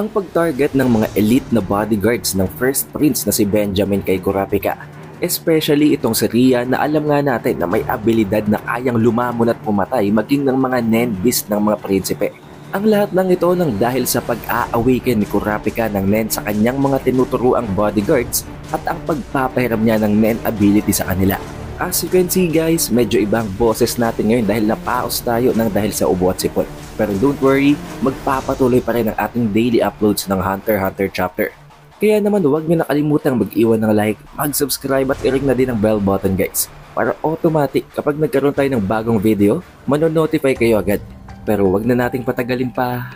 ang pag-target ng mga elite na bodyguards ng First Prince na si Benjamin kay Kurapika. Especially itong si Ria na alam nga natin na may abilidad na kayang lumamon at pumatay maging ng mga Nen Beast ng mga prinsipe. Ang lahat ng ito nang dahil sa pag-a-awaken ni Kurapika ng Nen sa kanyang mga tinuturuang bodyguards at ang pagpapahiram niya ng Nen ability sa kanila. As you can see guys, medyo ibang boses natin ngayon dahil napaos tayo ng dahil sa ubo at sipon. Pero don't worry, magpapatuloy pa rin ang ating daily uploads ng Hunter x Hunter chapter. Kaya naman huwag nyo nakalimutang mag-iwan ng like, mag-subscribe at i-ring na din ang bell button guys. Para automatic kapag nagkaroon tayo ng bagong video, manonotify kayo agad. Pero huwag na nating patagalin pa,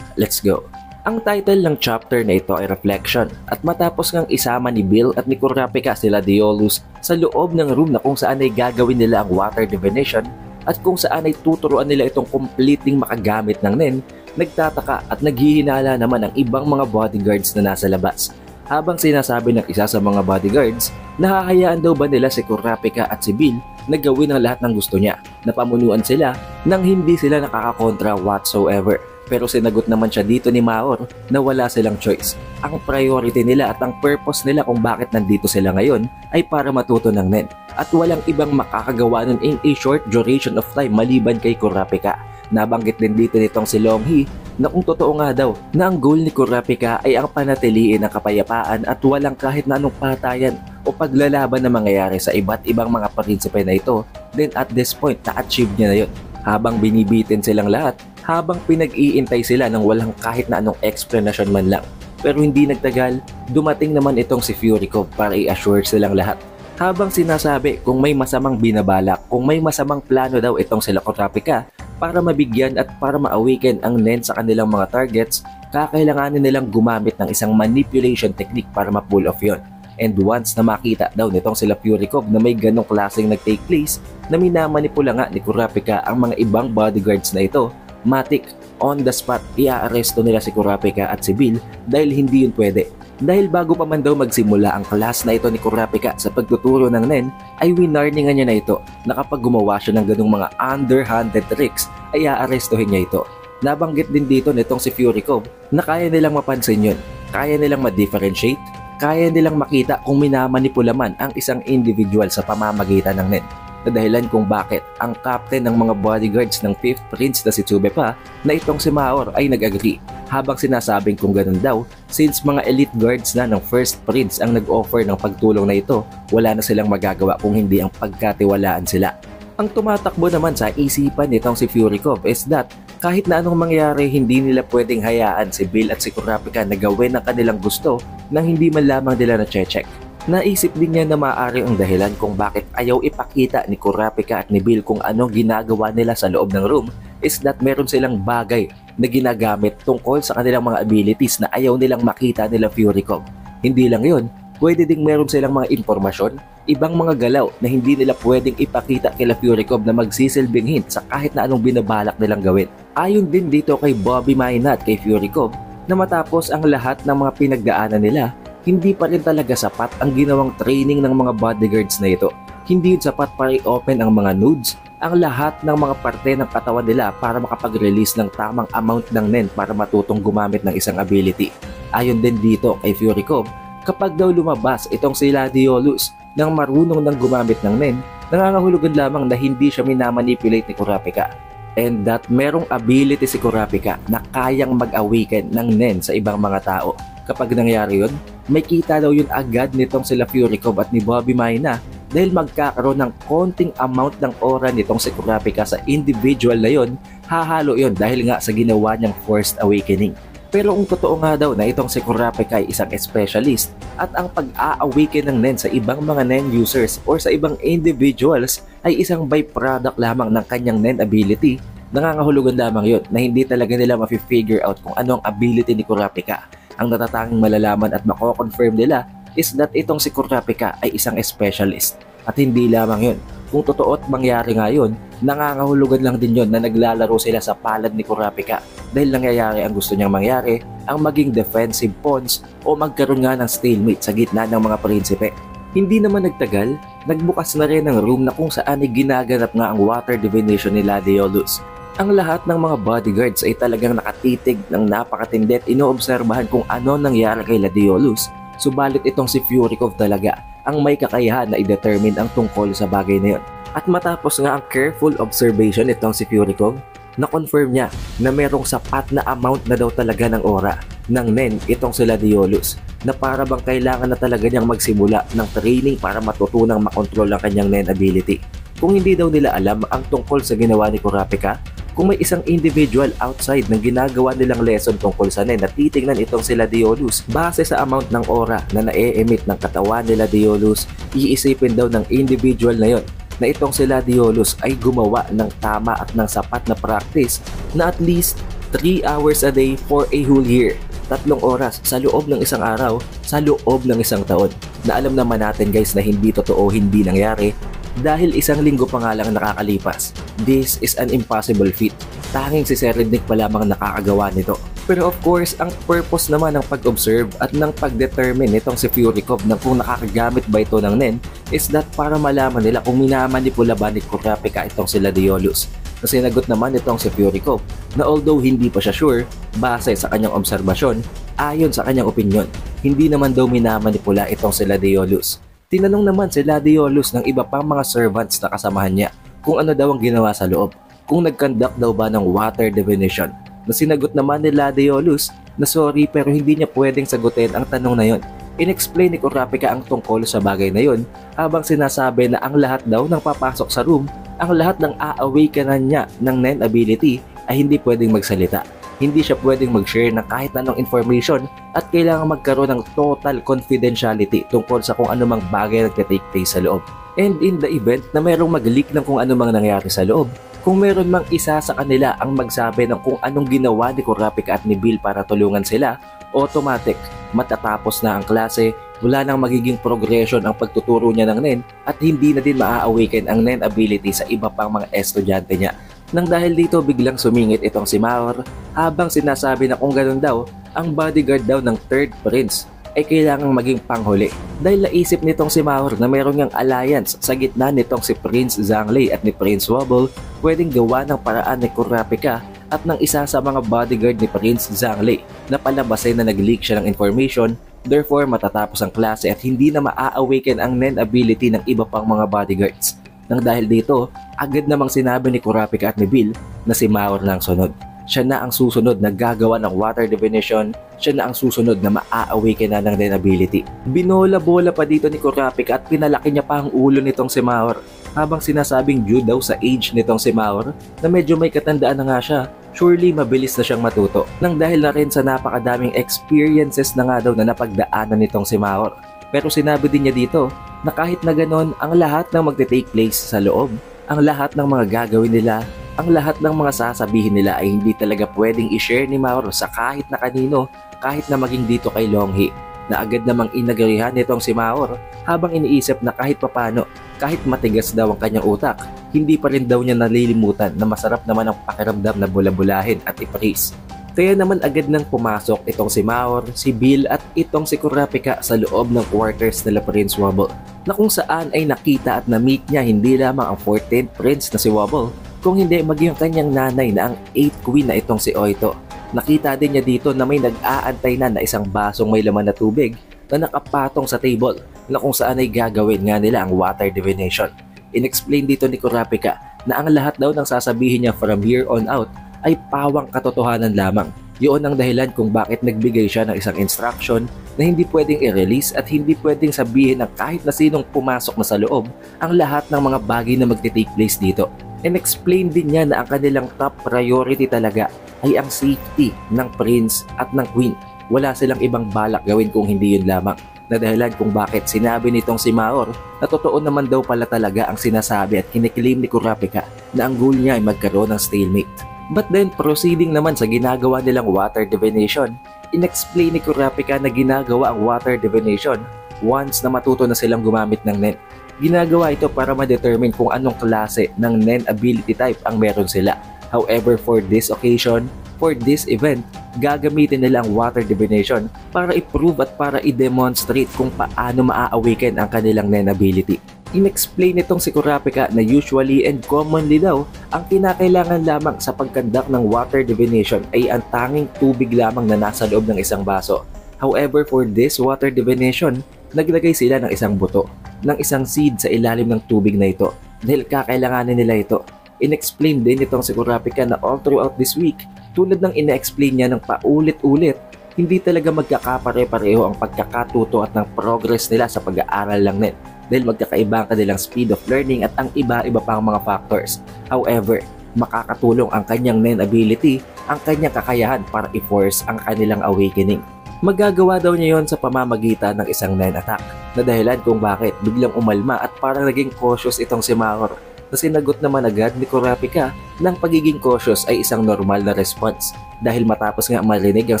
let's go! Ang title ng chapter na ito ay Reflection at matapos ngang isama ni Bill at ni Kurapika sila Diolus sa loob ng room na kung saan ay gagawin nila ang water divination at kung saan ay tuturuan nila itong completing makagamit ng Nen, nagtataka at naghihinala naman ang ibang mga bodyguards na nasa labas. Habang sinasabi ng isa sa mga bodyguards, nahahayaan daw ba nila si Kurapika at si Bill na gawin ang lahat ng gusto niya, na pamunuan sila nang hindi sila nakakakontra whatsoever. Pero sinagot naman siya dito ni Maor na wala silang choice. Ang priority nila at ang purpose nila kung bakit nandito sila ngayon ay para matuto ng Nen. At walang ibang makakagawa nun in a short duration of time maliban kay Kurapika. Nabanggit din dito nitong si Longhee na kung totoo nga daw na ang goal ni Kurapika ay ang panatiliin ng kapayapaan at walang kahit na anong patayan o paglalaban na mangyayari sa iba't ibang mga prinsipe na ito, then at this point na-achieve niya na yun. Habang binibitin silang lahat, habang pinag-iintay sila ng walang kahit na anong explanation man lang. Pero hindi nagtagal, dumating naman itong si Fury Cove para i-assure silang lahat. Habang sinasabi kung may masamang binabalak, kung may masamang plano daw itong sila Kurapika para mabigyan at para ma-awaken ang Nen sa kanilang mga targets, kakailanganin nilang gumamit ng isang manipulation technique para ma-pull off yon. And once na makita daw nitong sila Fury Cove na may ganong klaseng nag-take place na minamanipula nga ni Kurapika ang mga ibang bodyguards na ito, matik, on the spot, i-aaresto nila si Kurapika at si Bill dahil hindi yun pwede. Dahil bago pa man daw magsimula ang class na ito ni Kurapika sa pagtuturo ng Nen, ay winarningan niya na ito na kapag gumawa siya ng ganung mga underhanded tricks, ay aarestohin niya ito. Nabanggit din dito nitong si Fury Cove na kaya nilang mapansin yun, kaya nilang ma-differentiate, kaya nilang makita kung minamanipula man ang isang individual sa pamamagitan ng Nen. Na dahilan kung bakit ang captain ng mga bodyguards ng 5th Prince na si Tsube pa na itong si Maor ay nag-agree. Habang sinasabing kung ganun daw, since mga elite guards na ng 1st Prince ang nag-offer ng pagtulong na ito, wala na silang magagawa kung hindi ang pagkatiwalaan sila. Ang tumatakbo naman sa isipan nitong si Fury Cove is that kahit na anong mangyari, hindi nila pwedeng hayaan si Bill at si Kurapika na gawin ang kanilang gusto nang hindi man lamang nila na-check. Naisip din niya na maaari ang dahilan kung bakit ayaw ipakita ni Kurapika at ni Bill kung ano ginagawa nila sa loob ng room is that meron silang bagay na ginagamit tungkol sa kanilang mga abilities na ayaw nilang makita nila Fury Cove. Hindi lang yun, pwede ding meron silang mga impormasyon, ibang mga galaw na hindi nila pwedeng ipakita kila Fury Cove na magsisilbing hint sa kahit na anong binabalak nilang gawin. Ayon din dito kay Bobby Maina at kay Fury Cove na matapos ang lahat ng mga pinagdaanan nila, hindi pa rin talaga sapat ang ginawang training ng mga bodyguards na ito. Hindi yun sapat para i-open ang mga nodes, ang lahat ng mga parte ng katawan nila para makapag-release ng tamang amount ng Nen para matutong gumamit ng isang ability. Ayon din dito kay Fury Cove, kapag daw lumabas itong sila Diolus nang marunong nang gumamit ng Nen, nangangahulugan lamang na hindi siya minamanipulate ni Kurapika. And that merong ability si Kurapika na kayang mag-awaken ng Nen sa ibang mga tao. Kapag nangyari yun, may kita daw yun agad nitong sila Fury Cove at ni Bobby Maina dahil magkakaroon ng konting amount ng aura nitong si Kurapika sa individual na yun, hahalo yun dahil nga sa ginawa niyang forced awakening. Pero kung totoo nga daw na itong si Kurapika ay isang specialist at ang pag-a-awaken ng Nen sa ibang mga Nen users or sa ibang individuals ay isang byproduct lamang ng kanyang Nen ability, nangangahulugan lamang yun na hindi talaga nila ma-figure out kung ano ang ability ni Kurapika. Ang natatanging malalaman at mako-confirm nila is that itong si Kurapika ay isang specialist. At hindi lamang yun. Kung totoo at mangyari nga yun, nangangahulugan lang din yun na naglalaro sila sa palad ni Kurapika dahil nangyayari ang gusto niyang mangyari, ang maging defensive pawns o magkaroon nga ng stalemate sa gitna ng mga prinsipe. Hindi naman nagtagal, nagbukas na rin ang room na kung saan ay ginaganap nga ang water divination ni Diolus. Ang lahat ng mga bodyguards ay talagang nakatitig ng napakatindi at inoobserbahan kung ano nangyari kay Gladiolus. Subalit itong si Furikov talaga ang may kakayahan na i-determine ang tungkol sa bagay na yon. At matapos nga ang careful observation itong si Furikov, na-confirm niya na merong sapat na amount na daw talaga ng aura ng Nen itong si Gladiolus, na para bang kailangan na talaga niyang magsimula ng training para matutunang makontrol ang kanyang Nen ability. Kung hindi daw nila alam ang tungkol sa ginawa ni Kurapika, kung may isang individual outside ng ginagawa nilang lesson tungkol sa Nen na titingnan itong si Gladiolus base sa amount ng aura na na-emit ng katawan ni Gladiolus, iisipin daw ng individual na yon na itong si Gladiolus ay gumawa ng tama at ng sapat na practice na at least 3 hours a day for a whole year. 3 oras sa loob ng isang araw, sa loob ng isang taon. Na alam naman natin guys na hindi totoo, hindi nangyari dahil 1 linggo pa nga lang nakakalipas. This is an impossible feat. Tanging si Serednik pa lamang nakakagawa nito. Pero of course, ang purpose naman ng pag-observe at ng pag-determine nitong si Furikov na kung nakakagamit ba ito ng Nen is that para malaman nila kung minamanipula ba ni Kurapika itong si Gladiolus. Kasi nagot naman itong si Furikov na although hindi pa siya sure, base sa kanyang obserbasyon, ayon sa kanyang opinion, hindi naman daw minamanipula itong si Gladiolus. Tinanong naman si Gladiolus ng iba pang mga servants na kasamahan niya kung ano daw ang ginawa sa loob, kung nag-conduct daw ba ng water divination. Na sinagot naman ni Gladiolus na sorry pero hindi niya pwedeng sagutin ang tanong na yon. In-explain ni Kurapika ang tungkol sa bagay na yon habang sinasabi na ang lahat daw ng papasok sa room, ang lahat ng a-awakenan niya ng Nen ability ay hindi pwedeng magsalita. Hindi siya pwedeng mag-share ng kahit anong information at kailangan magkaroon ng total confidentiality tungkol sa kung anumang bagay na nagtitake place sa loob. And in the event na mayroong mag-leak ng kung anumang nangyari sa loob, kung meron mang isa sa kanila ang magsabi ng kung anong ginawa ni Kurapika at ni Bill para tulungan sila, automatic, matatapos na ang klase, wala nang magiging progression ang pagtuturo niya ng Nen at hindi na din maa-awaken ang Nen ability sa iba pang mga estudyante niya. Nang dahil dito biglang sumingit itong si Maor habang sinasabi na kung ganun daw, ang bodyguard daw ng third prince ay kailangang maging panghuli dahil naisip nitong si Maor na mayroong niyang alliance sa gitna nitong si Prince Zhangli at ni Prince Wobble, pwedeng gawa ng paraan ni Kurapika at ng isa sa mga bodyguard ni Prince Zhangli na palabasin na nag-leak siya ng information, therefore matatapos ang klase at hindi na maa-awaken ang Nen ability ng iba pang mga bodyguards. Nang dahil dito, agad namang sinabi ni Kurapika at ni Bill na si Maor na ang sunod. Siya na ang susunod na gagawa ng water divination, siya na ang susunod na maa-awaken na ng Nen ability. Binola-bola pa dito ni Kurapika at pinalaki niya pa ang ulo nitong si Maor habang sinasabing due daw sa age nitong si Maor na medyo may katandaan na nga siya, surely mabilis na siyang matuto nang dahil na rin sa napakadaming experiences na nga daw na napagdaanan nitong si Maor. Pero sinabi din niya dito na kahit na ganon, ang lahat ng magte-take place sa loob, ang lahat ng mga gagawin nila, ang lahat ng mga sasabihin nila ay hindi talaga pwedeng i-share ni Maor sa kahit na kanino, kahit na maging dito kay Longhee, na agad namang inagarihan nitong si Maor habang iniisip na kahit papano, kahit matigas daw ang kanyang utak, hindi pa rin daw niya nalilimutan na masarap naman ang pakiramdam na bula-bulahin at i-praise. Kaya naman agad nang pumasok itong si Maor, si Bill at itong si Kurapika sa loob ng quarters nila Prince Wobble, na kung saan ay nakita at na-meet niya hindi lamang ang 14th prince na si Wobble, kung hindi maging kanyang nanay na ang 8th queen na itong si Oito. Nakita din niya dito na may nag-aantay na isang basong may laman na tubig na nakapatong sa table na kung saan ay gagawin nga nila ang water divination. In-explain dito ni Kurapika na ang lahat daw ng sasabihin niya from here on out ay pawang katotohanan lamang. Yun ang dahilan kung bakit nagbigay siya ng isang instruction na hindi pwedeng i-release at hindi pwedeng sabihin ng kahit na sinong pumasok na sa loob ang lahat ng mga bagay na magte-take place dito. And explain din niya na ang kanilang top priority talaga ay ang safety ng prince at ng queen. Wala silang ibang balak gawin kung hindi yun lamang. Na dahilan kung bakit sinabi nitong si Maor na totoo naman daw pala talaga ang sinasabi at kiniklaim ni Kurapika na ang goal niya ay magkaroon ng stalemate. But then, proceeding naman sa ginagawa nilang water divination, in-explain ni Kurapika na ginagawa ang water divination once na matuto na silang gumamit ng Nen. Ginagawa ito para ma-determine kung anong klase ng Nen ability type ang meron sila. However, for this occasion, for this event, gagamitin nila ang water divination para i-prove at para i-demonstrate kung paano maa-awaken ang kanilang Nen ability. Inexplain nitong si Kurapika na usually and commonly daw, ang kinakailangan lamang sa pagkandak ng water divination ay ang tanging tubig lamang na nasa loob ng isang baso. However, for this water divination, naglagay sila ng isang buto, ng isang seed sa ilalim ng tubig na ito dahil kakailanganin nila ito. Inexplain din nitong si Kurapika na all throughout this week, tulad ng ina-explain niya ng paulit-ulit, hindi talaga magkakapare-pareho ang pagkakatuto at ng progress nila sa pag-aaral lang din dahil magkakaiba ang kanilang speed of learning at ang iba-iba pang mga factors. However, makakatulong ang kanyang Nen ability, ang kanyang kakayahan para i-force ang kanilang awakening. Magagawa daw niya yon sa pamamagitan ng isang Nen attack, na dahilan kung bakit biglang umalma at parang naging cautious itong si Mahor, na sinagot naman agad ni Kurapika ng pagiging cautious ay isang normal na response. Dahil matapos nga marinig ang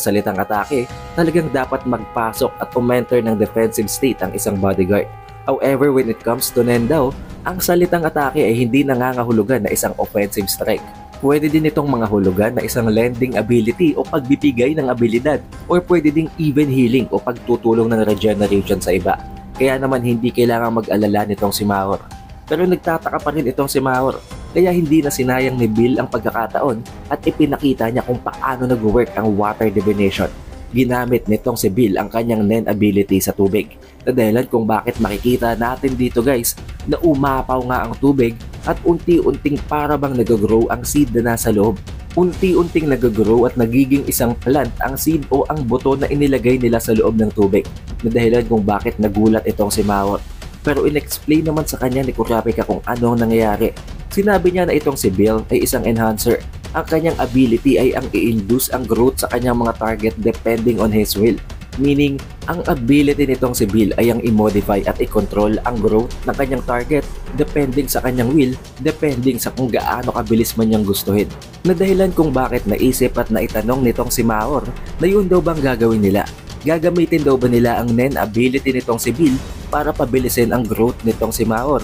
salitang atake, talagang dapat magpasok at umenter ng defensive state ang isang bodyguard. However, when it comes to Nen daw, ang salitang atake ay hindi nangangahulugan na isang offensive strike. Pwede din itong mga hulugan na isang lending ability o pagbibigay ng abilidad, or pwede ding even healing o pagtutulong ng regeneration sa iba. Kaya naman hindi kailangang mag-alala nitong si Mahor. Pero nagtataka pa rin itong si Mahor, kaya hindi na sinayang ni Bill ang pagkakataon at ipinakita niya kung paano nag-work ang water divination. Ginamit nitong si Bill ang kanyang Nen ability sa tubig, na dahilan kung bakit makikita natin dito guys na umapaw nga ang tubig at unti-unting para bang nag-grow ang seed na nasa loob. Unti-unting nag-grow at nagiging isang plant ang seed o ang buto na inilagay nila sa loob ng tubig, na dahilan kung bakit nagulat itong si Mahor. Pero in-explain naman sa kanya ni Kurapika kung ano ang nangyayari. Sinabi niya na itong si Bill ay isang enhancer. Ang kanyang ability ay ang i-induce ang growth sa kanyang mga target depending on his will. Meaning, ang ability nitong si Bill ay ang i-modify at i-control ang growth ng kanyang target depending sa kanyang will, depending sa kung gaano kabilis man niyang gustuhin. Na dahilan kung bakit naisip at naitanong nitong si Mahor na yun daw bang gagawin nila. Gagamitin daw ba nila ang Nen ability nitong si Bill para pabilisin ang growth nitong si Mahor,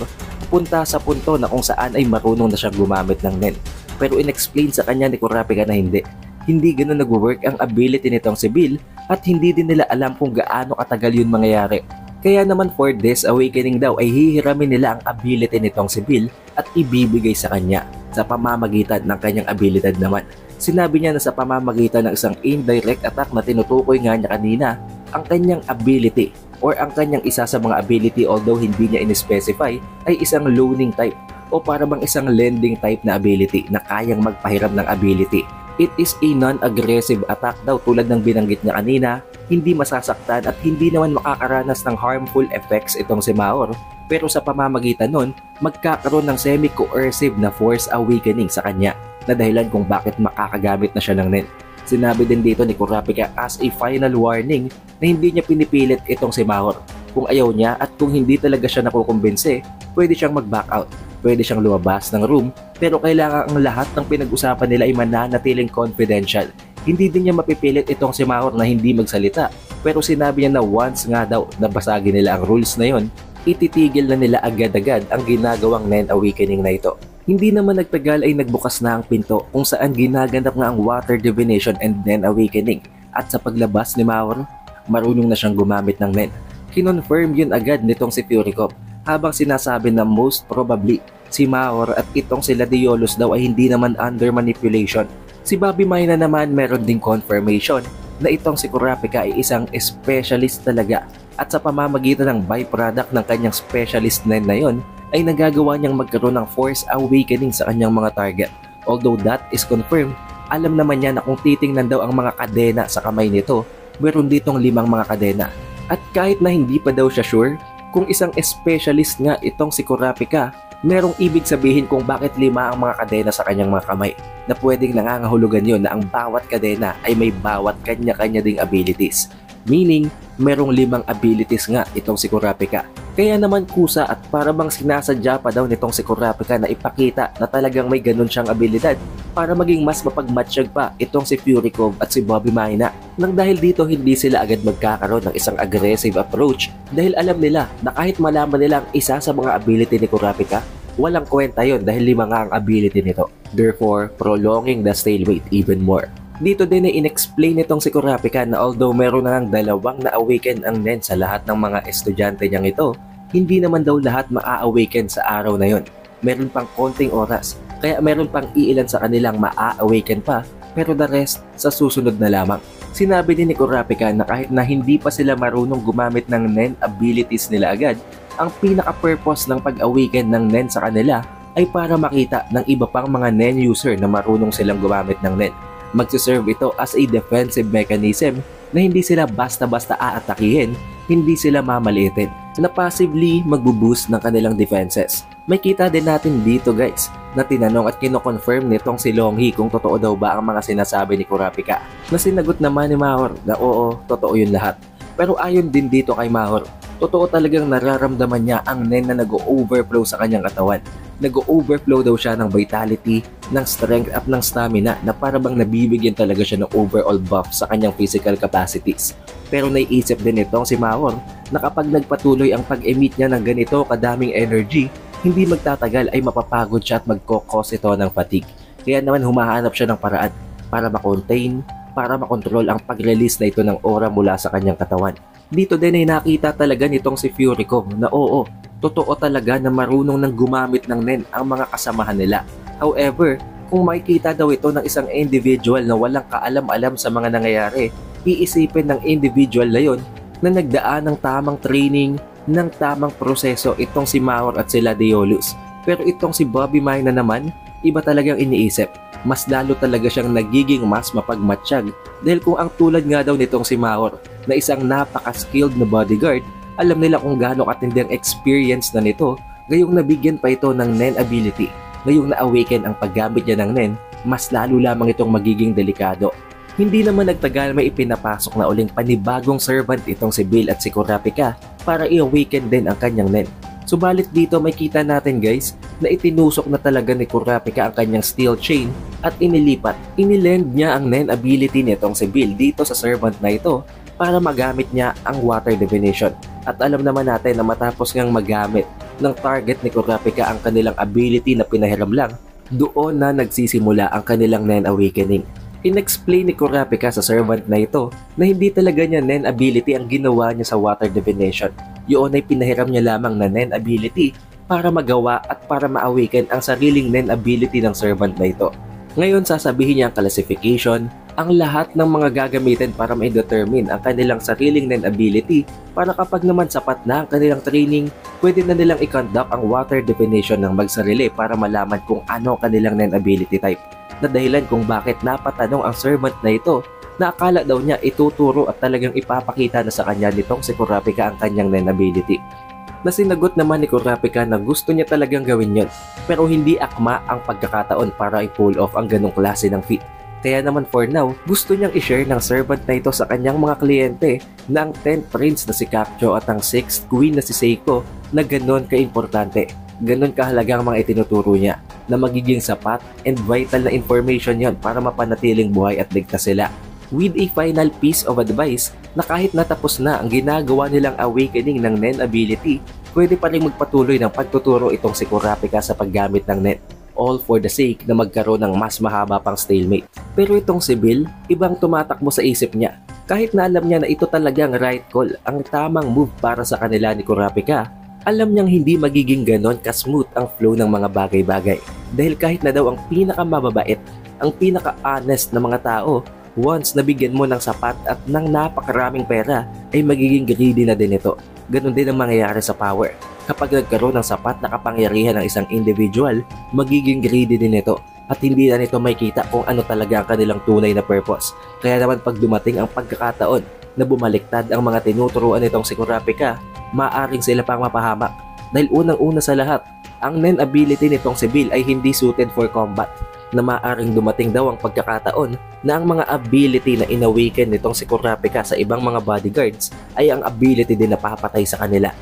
punta sa punto na kung saan ay marunong na siyang gumamit ng Nen. Pero in-explain sa kanya ni Kurapika na hindi. Hindi ganun nag-work ang ability nitong si Bill at hindi din nila alam kung gaano katagal yun mangyayari. Kaya naman for this awakening daw ay hihiramin nila ang ability nitong si Bill at ibibigay sa kanya sa pamamagitan ng kanyang abilidad naman. Sinabi niya na sa pamamagitan ng isang indirect attack na tinutukoy nga niya kanina, ang kanyang ability or ang kanyang isa sa mga ability, although hindi niya in-specify, ay isang loaning type o para bang isang lending type na ability na kayang magpahiram ng ability. It is a non-aggressive attack daw tulad ng binanggit niya kanina, hindi masasaktan at hindi naman makakaranas ng harmful effects itong si Mahor. Pero sa pamamagitan nun, magkakaroon ng semi-coercive na force awakening sa kanya, na dahilan kung bakit makakagamit na siya ng Nen. Sinabi din dito ni Kurapika as a final warning na hindi niya pinipilit itong si Mahor. Kung ayaw niya at kung hindi talaga siya nakukumbinse, pwede siyang mag-back out. Pwede siyang lumabas ng room, pero kailangan ang lahat ng pinag-usapan nila ay mananatiling confidential. Hindi din niya mapipilit itong si Mahor na hindi magsalita, pero sinabi niya na once nga daw nabasagin nila ang rules na yon, ititigil na nila agad-agad ang ginagawang Nen awakening na ito. Hindi naman nagtagal ay nagbukas na ang pinto kung saan ginaganap nga ang water divination and Nen awakening, at sa paglabas ni Mahor, marunong na siyang gumamit ng Nen. Kinonfirm yun agad nitong si Fury Cop, habang sinasabi na most probably si Mahor at itong si Gladiolus daw ay hindi naman under manipulation. Si Bobby Mayna naman meron ding confirmation na itong si Kurapika ay isang specialist talaga, at sa pamamagitan ng byproduct ng kanyang specialist Nen na yon ay nagagawa niyang magkaroon ng force awakening sa kanyang mga target. Although that is confirmed, alam naman niya na kung titingnan daw ang mga kadena sa kamay nito, meron ditong 5 mga kadena. At kahit na hindi pa daw siya sure kung isang specialist nga itong si Kurapika, merong ibig sabihin kung bakit 5 ang mga kadena sa kanyang mga kamay, na pwedeng nangangahulugan yun na ang bawat kadena ay may bawat kanya-kanya ding abilities. Meaning, merong 5 abilities nga itong si Kurapika. Kaya naman kusa at para bang sinasadya pa daw nitong si Kurapika na ipakita na talagang may ganun siyang abilidad para maging mas mapagmatsyag pa itong si Fury Cove at si Bobby Mayna. Nang dahil dito hindi sila agad magkakaroon ng isang aggressive approach dahil alam nila na kahit malaman nila ang isa sa mga ability ni Kurapika, walang kwenta yon dahil 5 nga ang ability nito. Therefore, prolonging the stalemate even more. Dito din ay in-explain nitong si Kurapika na although meron na ng 2 na-awaken ang Nen sa lahat ng mga estudyante niyang ito, hindi naman daw lahat maa-awaken sa araw na yon. Meron pang konting oras, kaya meron pang iilan sa kanilang maa-awaken pa, pero the rest sa susunod na lamang. Sinabi din ni Kurapika na kahit na hindi pa sila marunong gumamit ng Nen abilities nila agad, ang pinaka-purpose ng pag-awaken ng Nen sa kanila ay para makita ng iba pang mga Nen user na marunong silang gumamit ng Nen. Magsiserve ito as a defensive mechanism na hindi sila basta-basta aatakihin, hindi sila mamaliitin, na passively magbo-boost ng kanilang defenses. May kita din natin dito guys, na tinanong at kino-confirm nitong si Longhi kung totoo daw ba ang mga sinasabi ni Kurapika. Na sinagot naman ni Mahor na oo, totoo yun lahat. Pero ayon din dito kay Mahor, totoo talagang nararamdaman niya ang Nen na nag-overflow sa kanyang katawan. Nag-overflow daw siya ng vitality, ng strength at ng stamina na para bang nabibigyan talaga siya ng overall buff sa kanyang physical capacities. Pero naiisip din itong si Mahor na kapag nagpatuloy ang pag-emit niya ng ganito kadaming energy, hindi magtatagal ay mapapagod siya at magkokos ito ng fatigue. Kaya naman humahanap siya ng paraan para makontain, para makontrol ang pag-release na ito ng aura mula sa kanyang katawan. Dito din ay nakita talaga nitong si Furicom na oo, totoo talaga na marunong nang gumamit ng Nen ang mga kasamahan nila. However, kung makikita daw ito ng isang individual na walang kaalam-alam sa mga nangyayari, iisipin ng individual na yon na nagdaan ng tamang training, ng tamang proseso itong si Mahor at sila Deolus. Pero itong si Bobby Mina naman, iba talagang iniisip. Mas lalo talaga siyang nagiging mas mapagmatsyag dahil kung ang tulad nga daw nitong si Mahor na isang napaka-skilled na bodyguard, alam nila kung gaano katindi ang experience na nito, ngayong nabigyan pa ito ng Nen ability, ngayong na-awaken ang paggamit niya ng Nen, mas lalo lamang itong magiging delikado. Hindi naman nagtagal may ipinapasok na uling panibagong servant itong si Bill at si Kurapika para i-awaken din ang kanyang Nen. Subalit dito may kita natin guys na itinusok na talaga ni Kurapika ang kanyang steel chain at inilipat. Inilend niya ang Nen ability nitong si Bill dito sa servant na ito para magamit niya ang water divination. At alam naman natin na matapos ngang magamit ng target ni Kurapika ang kanilang ability na pinahiram lang, doon na nagsisimula ang kanilang Nen awakening. In-explain ni Kurapika sa servant na ito na hindi talaga niya Nen ability ang ginawa niya sa water divination. Yun ay pinahiram niya lamang na Nen ability para magawa at para ma-awaken ang sariling Nen ability ng servant na ito. Ngayon sasabihin niya ang classification, ang lahat ng mga gagamitin para ma-determine ang kanilang sariling Nen ability para kapag naman sapat na ang kanilang training, pwede na nilang i-conduct ang water divination ng magsarili para malaman kung ano kanilang Nen ability type. Na dahilan kung bakit napatanong ang servant na ito na akala daw niya ituturo at talagang ipapakita na sa kanya nitong si Kurapika ang kanyang Nen ability. Na sinagot naman ni Kurapika na gusto niya talagang gawin yon, pero hindi akma ang pagkakataon para i-pull off ang ganong klase ng feat. Kaya naman for now, gusto niyang i-share ng servant na ito sa kanyang mga kliyente na ang 10th prince na si Capcho at ang 6th queen na si Seiko na ganon ka-importante, ganon kahalaga ang mga itinuturo niya na magiging sapat and vital na information yon para mapanatiling buhay at ligtas sila. With a final piece of advice na kahit natapos na ang ginagawa nilang awakening ng Nen ability, pwede pa rin magpatuloy ng pagtuturo itong si Kurapika sa paggamit ng Nen. All for the sake na magkaroon ng mas mahaba pang stalemate. Pero itong si Bill, ibang tumatakbo sa isip niya. Kahit na alam niya na ito talagang right call, ang tamang move para sa kanila ni Kurapika, alam niyang hindi magiging ganon ka-smooth ang flow ng mga bagay-bagay. Dahil kahit na daw ang pinakamababait, ang pinaka-honest na mga tao, once nabigyan mo ng sapat at ng napakaraming pera, ay magiging greedy na din ito. Ganon din ang mangyayari sa power. Kapag nagkaroon ng sapat na kapangyarihan ng isang individual, magiging greedy din ito. At hindi na nito makikita kung ano talaga ang kanilang tunay na purpose. Kaya naman pag dumating ang pagkakataon na bumaliktad ang mga tinuturuan nitong si Kurapika, maaring sila pang mapahamak. Dahil unang-una sa lahat, ang Nen ability nitong si Bill ay hindi suited for combat, na maaring dumating daw ang pagkakataon na ang mga ability na inawaken nitong si Kurapika sa ibang mga bodyguards ay ang ability din na papatay sa kanila.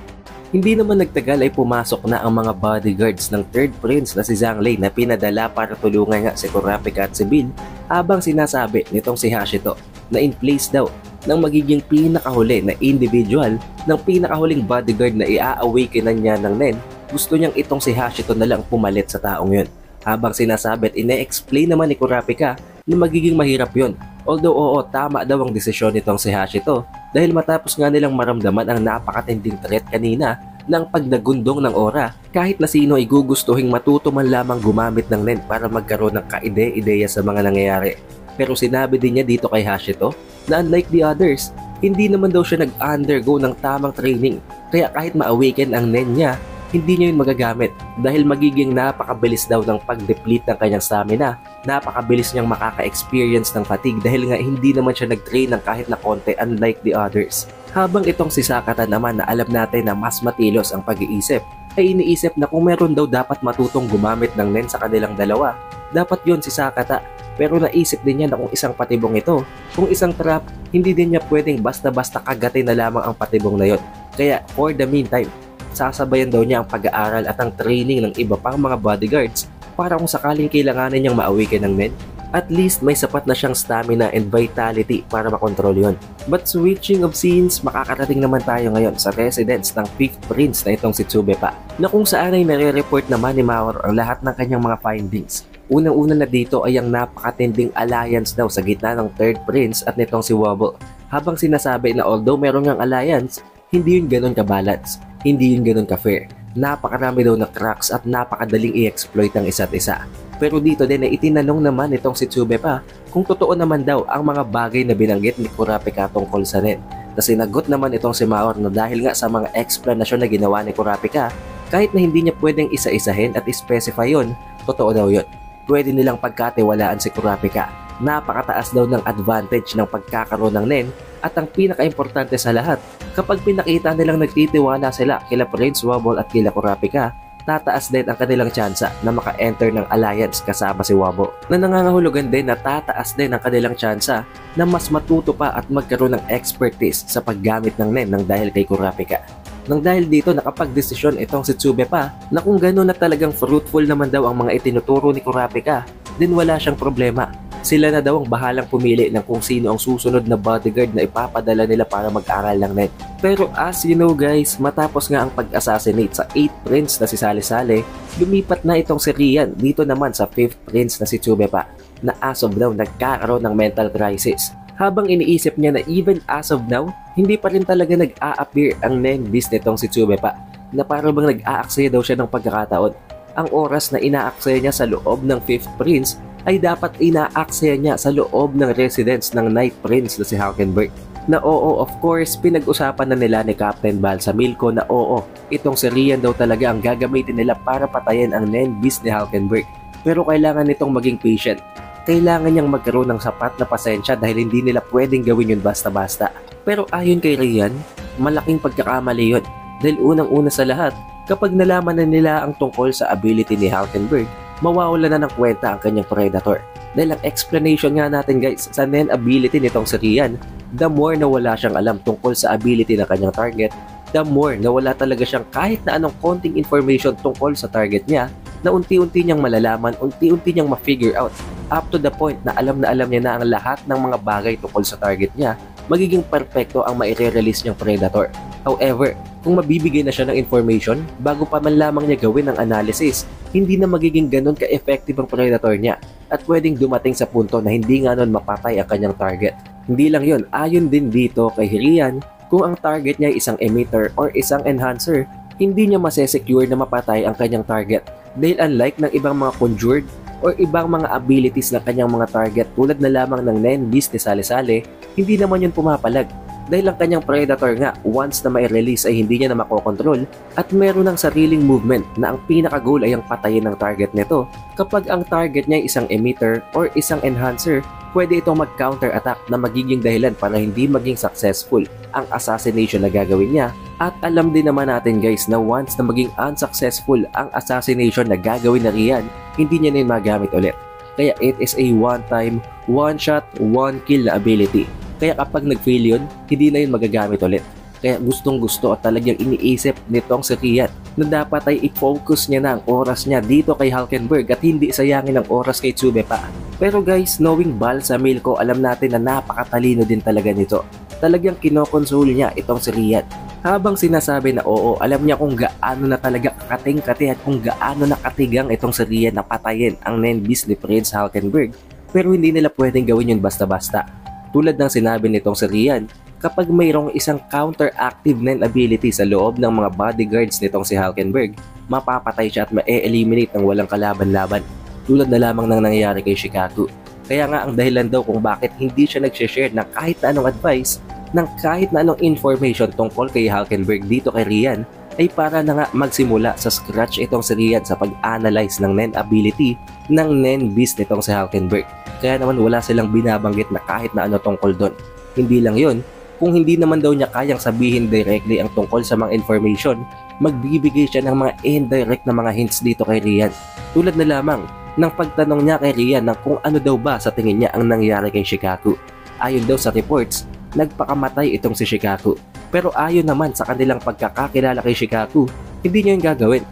Hindi naman nagtagal ay pumasok na ang mga bodyguards ng 3rd prince na si Zhang Lei na pinadala para tulungan nga si Kurapika at si Bill, habang sinasabi nitong si Hashito na in place daw ng magiging pinakahuli na individual ng pinakahuling bodyguard na i-awakenan niya ng Nen. Gusto niyang itong si Hashito na lang pumalit sa taong yun. Habang sinasabi at ine-explain naman ni Kurapika na magiging mahirap yun. Although oo, tama daw ang desisyon nitong si Hashito dahil matapos nga nilang maramdaman ang napakatinding threat kanina na ang pagdagundong ng aura kahit na sino ay gugustuhin matuto man lamang gumamit ng Nen para magkaroon ng kaide-ideya sa mga nangyayari. Pero sinabi din niya dito kay Hashito na unlike the others, hindi naman daw siya nag-undergo ng tamang training kaya kahit ma-awaken ang Nen niya, hindi niya yun magagamit dahil magiging napakabilis daw ng pag-deplete ng kanyang stamina. Napakabilis niyang makaka-experience ng fatigue dahil nga hindi naman siya nag-train ng kahit na konti unlike the others. Habang itong si Sakata naman na alam natin na mas matilos ang pag-iisip, ay iniisip na kung meron daw dapat matutong gumamit ng Nen sa kanilang dalawa, dapat yon si Sakata. Pero naisip din niya na kung isang patibong ito, kung isang trap, hindi din niya pwedeng basta-basta kagatin na lamang ang patibong na yon. Kaya for the meantime, sasabayan daw niya ang pag-aaral at ang training ng iba pang mga bodyguards para kung sakaling kailanganin niyang ma-awaken ng Nen, at least may sapat na siyang stamina and vitality para makontrol yon. But switching of scenes, makakarating naman tayo ngayon sa residence ng 5th Prince na itong si Tsubepa, na kung saan ay nare-report naman ni Maoro ang lahat ng kanyang mga findings. Unang-una na dito ay ang napakatinding alliance daw sa gitna ng 3rd Prince at nitong si Wobble. Habang sinasabi na although meron ngang alliance, hindi yun ganun ka-balance, hindi yun ganun ka-fair. Napakarami daw na cracks at napakadaling i-exploit ang isa't isa. Pero dito din ay itinanong naman itong si Tsubepa kung totoo naman daw ang mga bagay na binanggit ni Kurapika tungkol sa Nen. Na sinagot naman itong si Maor na dahil nga sa mga explanation na ginawa ni Kurapika, kahit na hindi niya pwedeng isa-isahin at i-specify yun, totoo daw yun. Pwede nilang pagkatiwalaan si Kurapika. Napakataas daw ng advantage ng pagkakaroon ng Nen at ang pinaka-importante sa lahat, kapag pinakita nilang nagtitiwala sila kila Prince Wobble at kila Kurapika, tataas din ang kanilang tsansa na maka-enter ng alliance kasama si Wobble. Na nangangahulugan din na tataas din ang kanilang tsansa na mas matuto pa at magkaroon ng expertise sa paggamit ng Nen ng dahil kay Kurapika. Nang dahil dito nakapag-desisyon itong si Tsubepa na kung gano'n na talagang fruitful naman daw ang mga itinuturo ni Kurapika, din wala siyang problema. Sila na daw ang bahalang pumili ng kung sino ang susunod na bodyguard na ipapadala nila para mag-aral ng Nen. Pero as you know guys, matapos nga ang pag-assassinate sa 8th Prince na si Sale-Sale, lumipat na itong si Rian dito naman sa 5th Prince na si Tsubepa na as of now nagkakaroon ng mental crisis. Habang iniisip niya na even as of now, hindi pa rin talaga nag-a-appear ang Nen beast nitong si Tsubepa na parang bang nag-a-aksaya daw siya ng pagkakataon. Ang oras na ina-aksaya niya sa loob ng 5th Prince ay dapat ina-aksaya niya sa loob ng residence ng Night Prince na si Hulkenberg. Na oo, of course, pinag-usapan na nila ni Captain Balsamilko na oo, itong si Rian daw talaga ang gagamitin nila para patayin ang Nen beast ni Hulkenberg. Pero kailangan nitong maging patient. Kailangan niyang magkaroon ng sapat na pasensya dahil hindi nila pwedeng gawin yun basta-basta. Pero ayon kay Rian, malaking pagkakamali yun. Dahil unang-una sa lahat, kapag nalaman na nila ang tungkol sa ability ni Hulkenberg, mawawala na ng kwenta ang kanyang predator. Dahil ang explanation nga natin guys sa Nen ability nitong si Rian, the more na wala siyang alam tungkol sa ability ng kanyang target, the more na wala talaga siyang kahit na anong konting information tungkol sa target niya na unti-unti niyang malalaman, unti-unti niyang ma-figure out up to the point na alam niya na ang lahat ng mga bagay tungkol sa target niya, magiging perfecto ang maire-release niyang predator. However, kung mabibigay na siya ng information bago pa man lamang niya gawin ang analysis, hindi na magiging ganun ka-effective ang predator niya at pwedeng dumating sa punto na hindi nga nun mapatay ang kanyang target. Hindi lang yun, ayon din dito kay Rian, kung ang target niya ay isang emitter or isang enhancer, hindi niya masesecure na mapatay ang kanyang target. Dahil unlike ng ibang mga conjured or ibang mga abilities ng kanyang mga target tulad na lamang ng Nen beast ni Sale-Sale, hindi naman yun pumapalag. Dahil ang kanyang predator nga, once na mai-release ay hindi niya na makokontrol at meron ng sariling movement na ang pinaka-goal ay ang patayin ng target nito. Kapag ang target niya ay isang emitter or isang enhancer, pwede itong mag-counter attack na magiging dahilan para hindi maging successful ang assassination na gagawin niya. At alam din naman natin guys na once na maging unsuccessful ang assassination na gagawin na Rian, hindi niya na yun magamit ulit. Kaya it is a one-time, one-shot, one-kill na ability. Kaya kapag nag-fail yun, hindi na yun magagamit ulit. Kaya gustong gusto at talagang iniisip nitong si Rian na dapat ay i-focus niya na ang oras niya dito kay Hulkenberg at hindi sayangin ang oras kay Tsubepa. Pero guys, knowing Balsamilko, alam natin na napakatalino din talaga nito. Talagang kinokonsole niya itong si Rian. Habang sinasabi na oo, alam niya kung gaano na talaga kakating-kati at kung gaano nakatigang itong si Rian na patayin ang Nen beast ni Prince Hulkenberg. Pero hindi nila pwedeng gawin yun basta-basta. Tulad ng sinabi nitong si Rian, kapag mayroong isang counteractive nen ability sa loob ng mga bodyguards nitong si Hulkenberg, mapapatay siya at ma-eliminate ng walang kalaban-laban, tulad na lamang ng nangyayari kay Shikaku. Kaya nga ang dahilan daw kung bakit hindi siya nag-share ng kahit na anong advice, ng kahit na anong information tungkol kay Hulkenberg dito kay Rian, ay para na nga magsimula sa scratch itong si Rian sa pag-analyze ng nen ability ng nen beast nitong si Hulkenberg. Kaya naman wala silang binabanggit na kahit na ano tungkol doon. Hindi lang yon, kung hindi naman daw niya kayang sabihin directly ang tungkol sa mga information, magbibigay siya ng mga indirect na mga hints dito kay Rian. Tulad na lamang ng pagtanong niya kay Rian ng kung ano daw ba sa tingin niya ang nangyari kay Shikaku. Ayon daw sa reports, nagpakamatay itong si Shikaku. Pero ayon naman sa kanilang pagkakakilala kay Shikaku, hindi niya yung gagawin.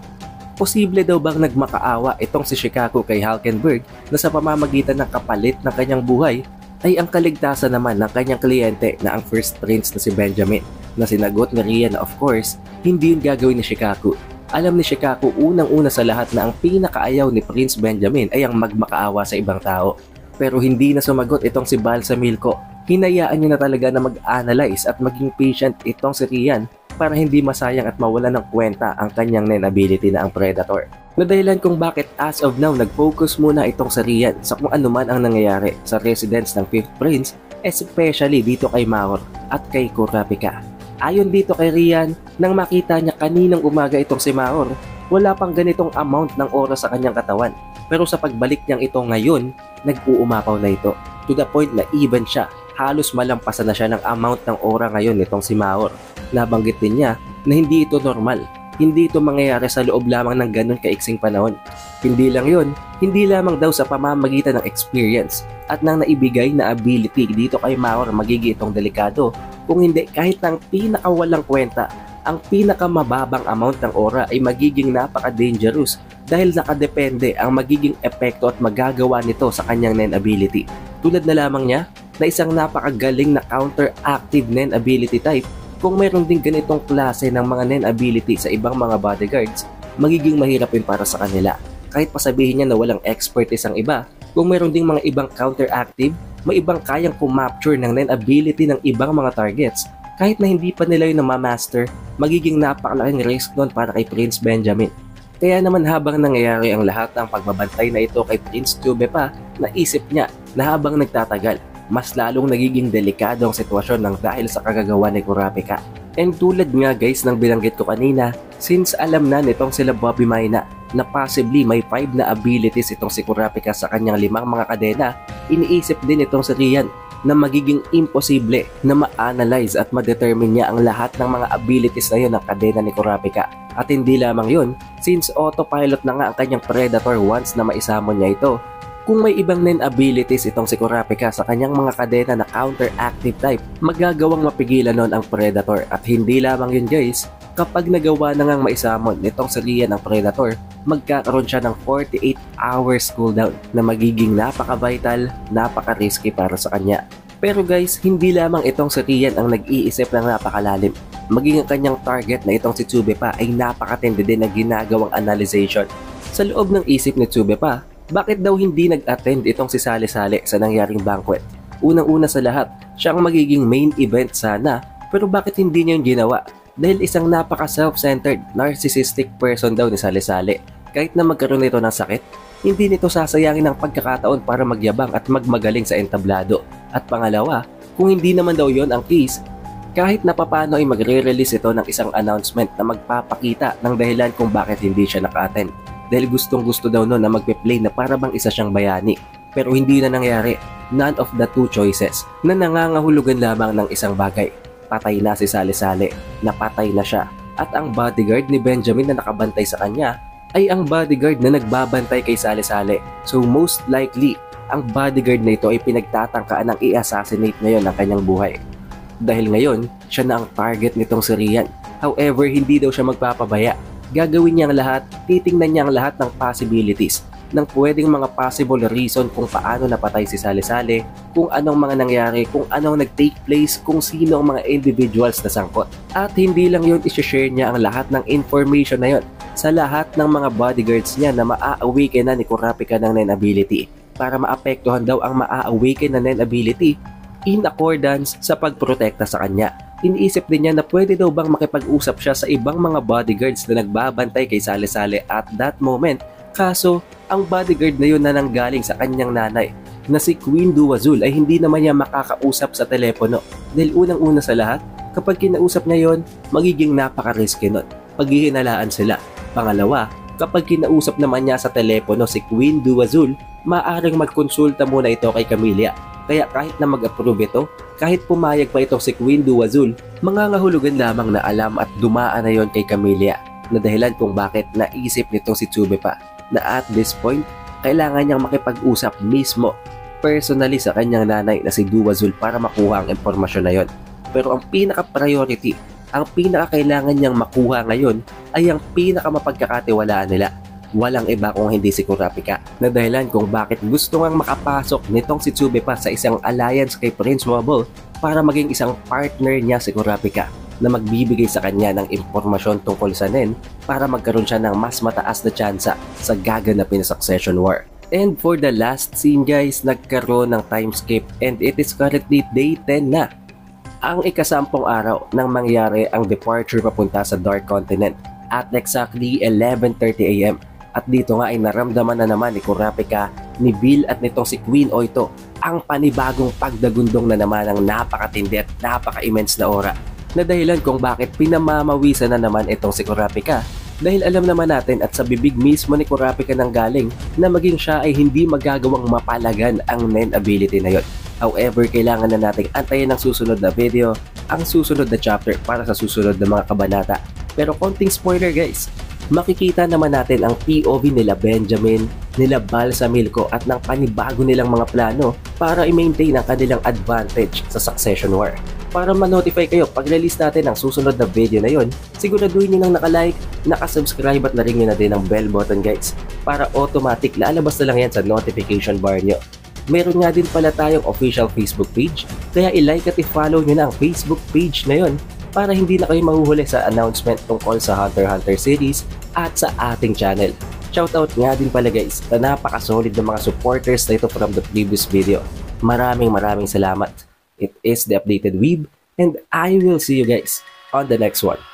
Posible daw bang nagmakaawa itong si Shikaku kay Hulkenberg na sa pamamagitan ng kapalit ng kanyang buhay ay ang kaligtasan naman ng kanyang kliyente na ang first prince na si Benjamin, na sinagot ni Rian na of course, hindi yung gagawin ni Shikaku. Alam ni Shikaku unang-una sa lahat na ang pinakaayaw ni Prince Benjamin ay ang magmakaawa sa ibang tao. Pero hindi na sumagot itong si Balsamilko. Hinayaan niya na talaga na mag-analyze at maging patient itong si Rian para hindi masayang at mawala ng kwenta ang kanyang nen ability na ang Predator. Na dahilan kung bakit as of now nag-focus muna itong si Rian sa kung ano man ang nangyayari sa residence ng 5th Prince, especially dito kay Maor at kay Kurapika. Ayon dito kay Rian, nang makita niya kaninang umaga itong si Maor, wala pang ganitong amount ng oras sa kanyang katawan. Pero sa pagbalik niyang ito ngayon, nag-uumapaw na ito. To the point na even siya, halos malampasan na siya ng amount ng ora ngayon nitong si Maor. Nabanggit din niya na hindi ito normal. Hindi ito mangyayari sa loob lamang ng ganun kaiksing panahon. Hindi lang yun, hindi lamang daw sa pamamagitan ng experience at nang naibigay na ability dito kay Maor magiging itong delikado. Kung hindi, kahit ng pinakawalang kwenta, ang pinakamababang amount ng ora ay magiging napaka-dangerous dahil nakadepende ang magiging epekto at magagawa nito sa kanyang nen ability. Tulad na lamang niya na isang napakagaling na counteractive nen ability type, kung meron din ganitong klase ng mga nen ability sa ibang mga bodyguards, magiging mahirap yun para sa kanila. Kahit pasabihin niya na walang expertise ang iba, kung meron ding mga ibang counteractive, may ibang kayang kumapture ng nen ability ng ibang mga targets, kahit na hindi pa nila yun na-master, magiging napakalaking risk doon para kay Prince Benjamin. Kaya naman habang nangyayari ang lahat ng pagbabantay na ito kay Prince Tube pa, naisip niya na habang nagtatagal, mas lalong nagiging delikado ang sitwasyon ng dahil sa kagagawa ni Kurapika. And tulad nga guys ng binanggit ko kanina, since alam na nitong sila Bobby Maina na possibly may 5 na abilities itong si Kurapika sa kanyang 5 mga kadena, iniisip din itong si Rian na magiging imposible na ma-analyze at ma-determine niya ang lahat ng mga abilities na yun ng kadena ni Kurapika. At hindi lamang yun, since autopilot na nga ang kanyang Predator once na maisamo niya ito, kung may ibang nen abilities itong si Kurapika sa kanyang mga kadena na counteractive type, magagawang mapigilan nun ang Predator. At hindi lamang yun guys, kapag nagawa na ngang maisamon nitong si Rian ang Predator, magkakaroon siya ng 48 hours cooldown na magiging napaka-vital, napaka-risky para sa kanya. Pero guys, hindi lamang itong si Rian ang nag-iisip ng napakalalim. Maging ang kanyang target na itong si Tsube pa ay napakatindi din na ginagawang analyzation. Sa loob ng isip ni Tsube pa, bakit daw hindi nag-attend itong si Sale-Sale sa nangyaring banquet? Unang-una sa lahat, siya ang magiging main event sana, pero bakit hindi niya yung ginawa? Dahil isang napaka-self-centered, narcissistic person daw ni Sale-Sale. Kahit na magkaroon nito ng sakit, hindi nito sasayangin ang pagkakataon para magyabang at magmagaling sa entablado. At pangalawa, kung hindi naman daw yon ang case, kahit na papano ay magre-release ito ng isang announcement na magpapakita ng dahilan kung bakit hindi siya naka-attend. Dahil gustong-gusto daw noon na magpe-play na para bang isa siyang bayani. Pero hindi na nangyari. None of the two choices na nangangahulugan lamang ng isang bagay. Patay na si Sale-Sale, napatay na siya. At ang bodyguard ni Benjamin na nakabantay sa kanya ay ang bodyguard na nagbabantay kay Sale-Sale. So most likely, ang bodyguard na ito ay pinagtatangkaan ng i-assassinate ngayon ang kanyang buhay. Dahil ngayon, siya na ang target nitong si Rian. However, hindi daw siya magpapabaya. Gagawin niya ang lahat, titingnan niya ang lahat ng possibilities, ng pwedeng mga possible reason kung paano napatay si Sale-Sale, kung anong mga nangyari, kung anong nag-take place, kung sino ang mga individuals na sangkot. At hindi lang yun, isi-share niya ang lahat ng information na yun sa lahat ng mga bodyguards niya na maa-awaken na ni Kurapika ng nen ability. Para maapektuhan daw ang maa-awaken na nen ability, in accordance sa pagprotekta sa kanya. Iniisip din niya na pwede daw bang makipag-usap siya sa ibang mga bodyguards na nagbabantay kay Sale-Sale at that moment. Kaso, ang bodyguard na yun na nanggaling sa kanyang nanay na si Queen Duazul ay hindi naman niya makakausap sa telepono. Dahil unang-una sa lahat, kapag kinausap niya yon, magiging napaka-risky nun. Paghihinalaan sila. Pangalawa, kapag kinausap naman niya sa telepono si Queen Duazul, maaaring magkonsulta muna ito kay Camilla. Kaya kahit na mag-approve ito, kahit pumayag pa ito si Queen Duazul, mangangahulugan lamang na alam at dumaan na yon kay Camilla na dahilan kung bakit naisip nito si Tsube pa na at this point, kailangan niyang makipag-usap mismo personally sa kanyang nanay na si Duazul para makuha ang impormasyon na yon. Pero ang pinaka-priority, ang pinaka-kailangan niyang makuha ngayon ay ang pinaka-mapagkakatiwalaan nila. Walang iba kung hindi si Kurapika na dahilan kung bakit gusto ngang makapasok nitong si Tsube pa sa isang alliance kay Prince Wobble para maging isang partner niya si Kurapika na magbibigay sa kanya ng impormasyon tungkol sa Nen para magkaroon siya ng mas mataas na tsansa sa gaganapin na succession war. And for the last scene guys, nagkaroon ng time skip and it is currently day 10 na. Ang ikasampung araw nang mangyari ang departure papunta sa Dark Continent at exactly 11:30 AM. At dito nga ay naramdaman na naman ni Kurapika, ni Bill at nitong si Queen Oito ang panibagong pagdagundong na naman ng napakatindi at napaka-immense na aura. Na dahilan kung bakit pinamamawisan na naman itong si Kurapika dahil alam naman natin at sa bibig mismo ni Kurapika nang galing na maging siya ay hindi magagawang mapalagan ang Nen ability na yon. However, kailangan na nating antayin ang susunod na video, ang susunod na chapter para sa susunod na mga kabanata. Pero konting spoiler guys, makikita naman natin ang POV nila Benjamin, nila Balsamilco at ng panibago nilang mga plano para i-maintain ang kanilang advantage sa succession war. Para ma-notify kayo pag release natin ang susunod na video na yon, siguraduhin nyo nang naka-like, naka-subscribe at na-ring nyo na din ang bell button guys para automatic lalabas na lang yan sa notification bar nyo. Meron nga din pala tayong official Facebook page, kaya i-like at i-follow nyo na ang Facebook page na yon para hindi na kayo mahuhuli sa announcement tungkol sa Hunter x Hunter series at sa ating channel. Shoutout nga din pala guys na napaka-solid ng mga supporters na ito from the previous video. Maraming salamat. It is The Updated Weeb and I will see you guys on the next one.